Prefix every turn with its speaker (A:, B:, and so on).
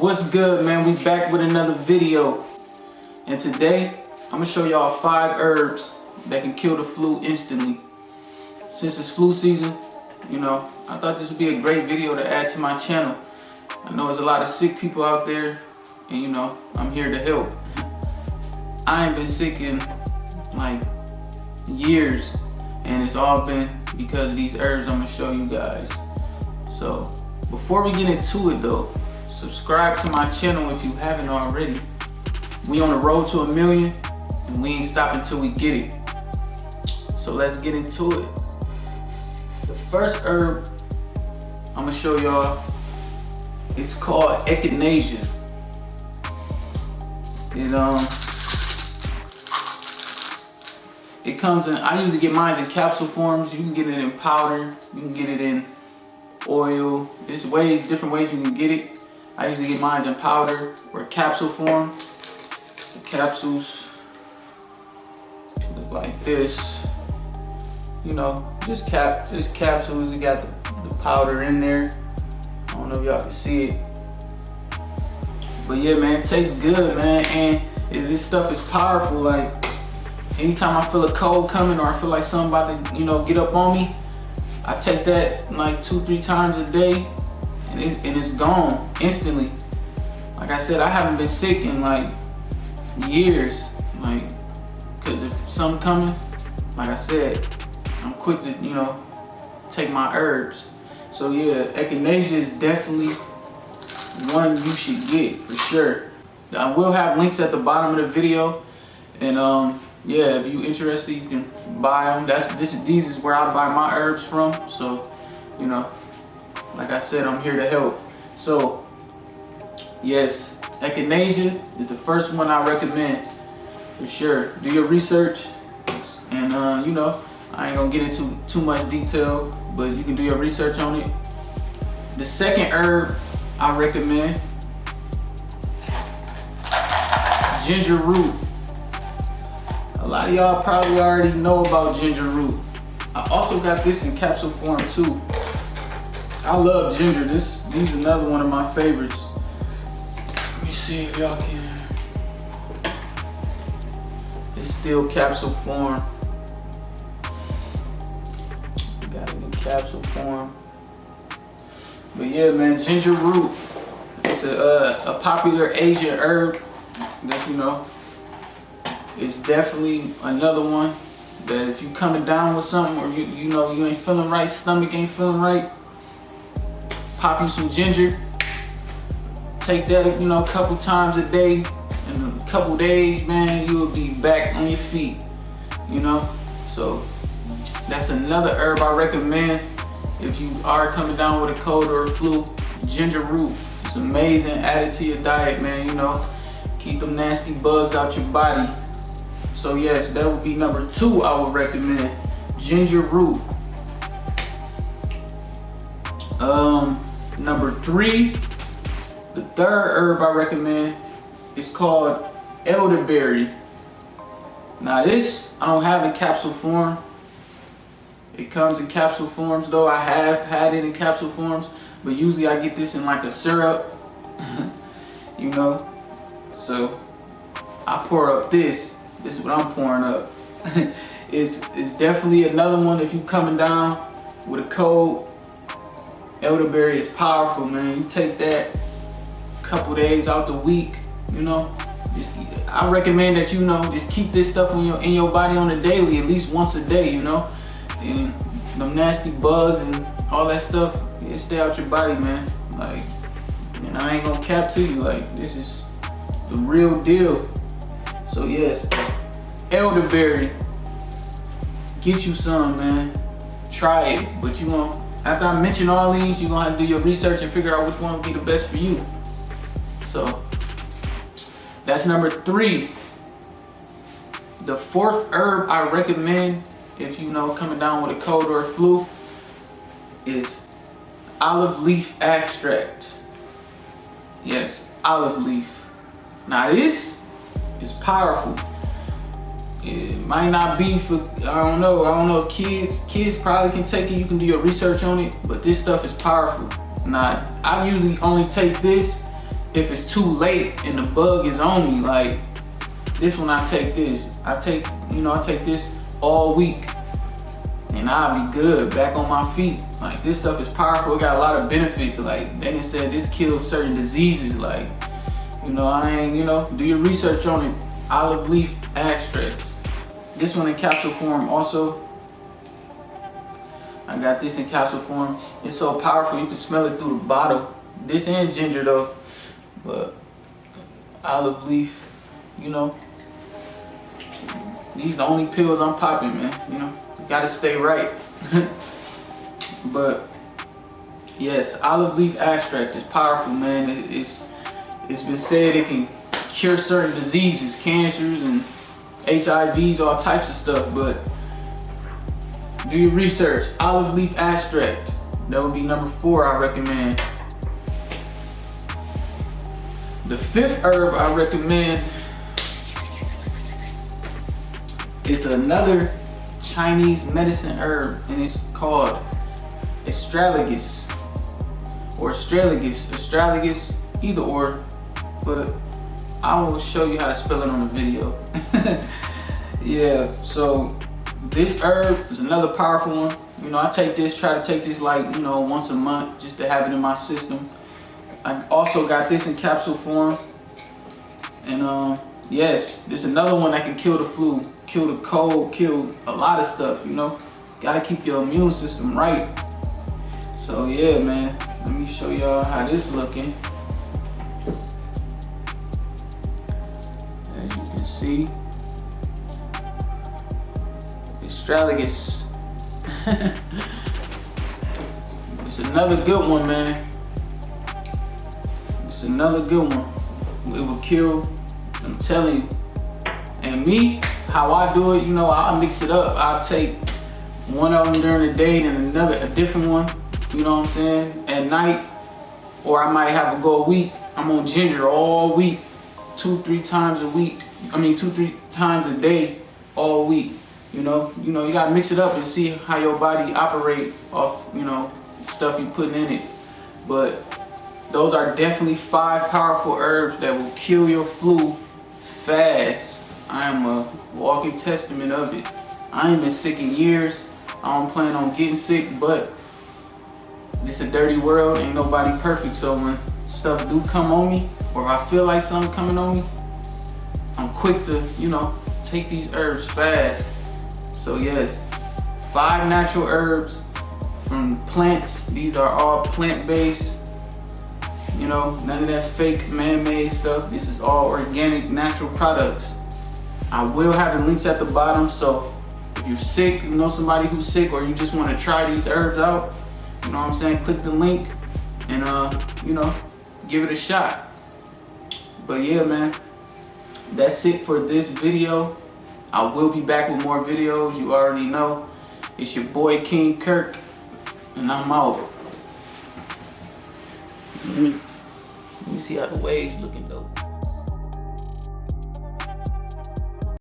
A: What's good, man? We back with another video. And today, I'm gonna show y'all 5 herbs that can kill the flu instantly. Since it's flu season, you know, I thought this would be a great video to add to my channel. I know there's a lot of sick people out there, and you know, I'm here to help. I ain't been sick in like years, and it's all been because of these herbs I'm gonna show you guys. So, before we get into it though, subscribe to my channel if you haven't already. We on the road to 1 million, and we ain't stopping till we get it. So let's get into it. The first herb I'm gonna show y'all, it's called Echinacea. It comes in, I usually get mine in capsule forms. You can get it in powder, you can get it in oil. There's different ways you can get it. I usually get mine in powder or capsule form. The capsules look like this. You know, just capsules. You got the powder in there. I don't know if y'all can see it, but yeah, man, it tastes good, man. And this stuff is powerful. Like, anytime I feel a cold coming or I feel like something about to, you know, get up on me, I take that like 2-3 times a day, and it's gone instantly. Like I said, I haven't been sick in like years, like, cause if something coming, like I said, I'm quick to, you know, take my herbs. So yeah, Echinacea is definitely one you should get for sure. I will have links at the bottom of the video, and yeah, if you're interested, you can buy them. These is where I buy my herbs from. So, you know, like I said, I'm here to help. So, yes, Echinacea is the first one I recommend for sure. Do your research, and you know, I ain't gonna get into too much detail, but you can do your research on it. The second herb I recommend, ginger root. A lot of y'all probably already know about ginger root. I also got this in capsule form too. I love ginger. These is another one of my favorites. Let me see if y'all can. It's still capsule form. Got it in capsule form. But yeah, man, ginger root. It's a popular Asian herb that, you know, it's definitely another one that if you coming down with something, or you know you ain't feeling right, stomach ain't feeling right, pop you some ginger. Take that, you know, a couple times a day. In a couple days, man, you will be back on your feet. You know, so that's another herb I recommend if you are coming down with a cold or a flu. Ginger root. It's amazing. Add it to your diet, man. You know, keep them nasty bugs out your body. So yes, that would be number 2 I would recommend, ginger root. Number 3, the third herb I recommend is called elderberry. Now this, I don't have in capsule form. It comes in capsule forms though. I have had it in capsule forms, but usually I get this in like a syrup, you know. So I pour up this. This is what I'm pouring up. It's definitely another one if you coming down with a cold. Elderberry is powerful, man. You take that a couple days out the week, you know. I recommend that, you know, just keep this stuff in your body on a daily, at least once a day, you know. And them nasty bugs and all that stuff, it stay out your body, man. Like, and I ain't gonna cap to you, like, this is the real deal. So yes, elderberry, get you some, man. Try it, but you gonna, after I mention all these, you're gonna have to do your research and figure out which one would be the best for you. So that's number 3. The 4th herb I recommend if you know coming down with a cold or a flu is olive leaf extract. Yes, olive leaf. Now this is powerful. It might not be for, I don't know if kids probably can take it. You can do your research on it, but this stuff is powerful. Now, I usually only take this if it's too late and the bug is on me, like this one, I take this. I take this all week and I'll be good, back on my feet. Like this stuff is powerful. It got a lot of benefits. Like they said this kills certain diseases. Like, do your research on it. Olive leaf extract. This one in capsule form also. I got this in capsule form. It's so powerful, you can smell it through the bottle. This and ginger though, but olive leaf, these the only pills I'm popping, man. You gotta stay right. But yes, olive leaf extract is powerful, man. It's been said it can cure certain diseases, cancers and HIVs, all types of stuff. But do your research. Olive leaf extract. That would be number 4 I recommend. The 5th herb I recommend is another Chinese medicine herb, and it's called astragalus or astragalus, either or, but I will show you how to spell it on the video. Yeah, so this herb is another powerful one. I take this, try to take this like, once a month just to have it in my system. I also got this in capsule form. And yes, this is another one that can kill the flu, kill the cold, kill a lot of stuff, Gotta keep your immune system right. So yeah, man, let me show y'all how this looking. As you can see, astragalus. It's another good one, man. It's another good one. It will kill, I'm telling you. And me, how I do it, I'll mix it up. I'll take one of them during the day and a different one, you know what I'm saying, at night. Or I might have a go a week. I'm on ginger all week, 2-3 times a week. 2-3 times a day all week. You gotta mix it up and see how your body operate off, stuff you putting in it. But those are definitely 5 powerful herbs that will kill your flu fast. I am a walking testament of it. I ain't been sick in years. I don't plan on getting sick, but it's a dirty world. Ain't nobody perfect. So when stuff do come on me, or if I feel like something coming on me, I'm quick to, take these herbs fast. So yes, 5 natural herbs from plants. These are all plant-based. None of that fake man-made stuff. This is all organic, natural products. I will have the links at the bottom, so if you're sick, somebody who's sick, or you just want to try these herbs out, click the link and give it a shot. But yeah, man, that's it for this video. I will be back with more videos. You already know. It's your boy King Kirk, and I'm out. Let me see how the waves looking though.